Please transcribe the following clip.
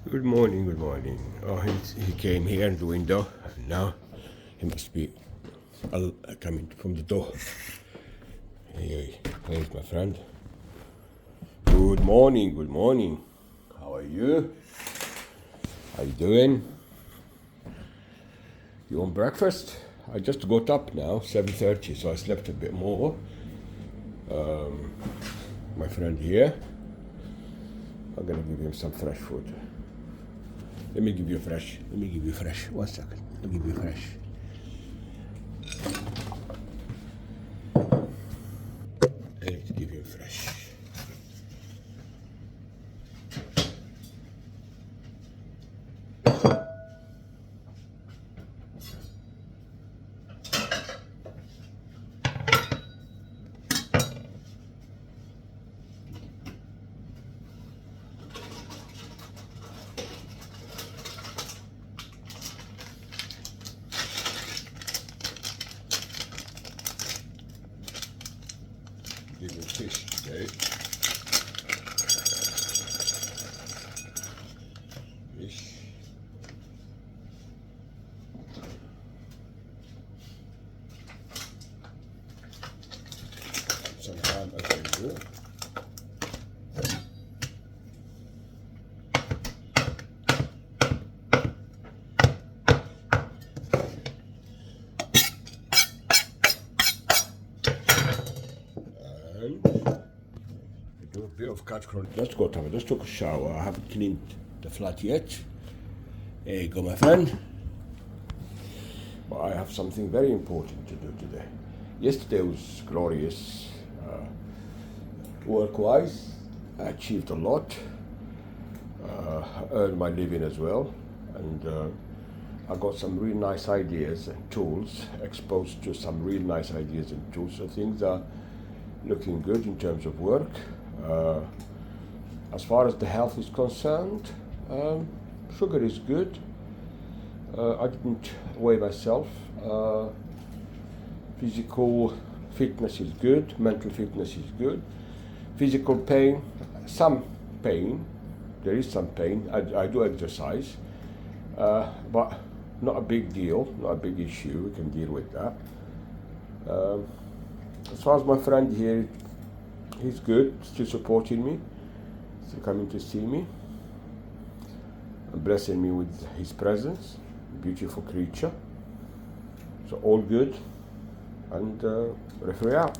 Good morning, good morning. Oh, he came here in the window, and now he must be coming from the door. Here's my friend. Good morning, good morning. How are you? How you doing? You want breakfast? I just got up now, 7:30, so I slept a bit more. My friend here, I'm gonna give him some fresh food. Let me give you fresh. 1 second. Let me give you fresh. Let's give you fresh. Give you fish today. Fish. Some ham as usual. And do a bit of cat chronicles. Let's go, Tom. Just took a shower. I haven't cleaned the flat yet. There you go, my friend. But I have something very important to do today. Yesterday was glorious. Work-wise, I achieved a lot. I earned my living as well, and I got some really nice ideas and tools, exposed to some really nice ideas and tools. So things are looking good in terms of work. As far as the health is concerned, sugar is good. I didn't weigh myself. Physical fitness is good, mental fitness is good. Physical pain, some pain, there is some pain. I do exercise, but not a big deal, not a big issue. We can deal with that. As far as my friend here, he's good, still supporting me, still coming to see me, and blessing me with his presence. Beautiful creature. So all good, and referee out.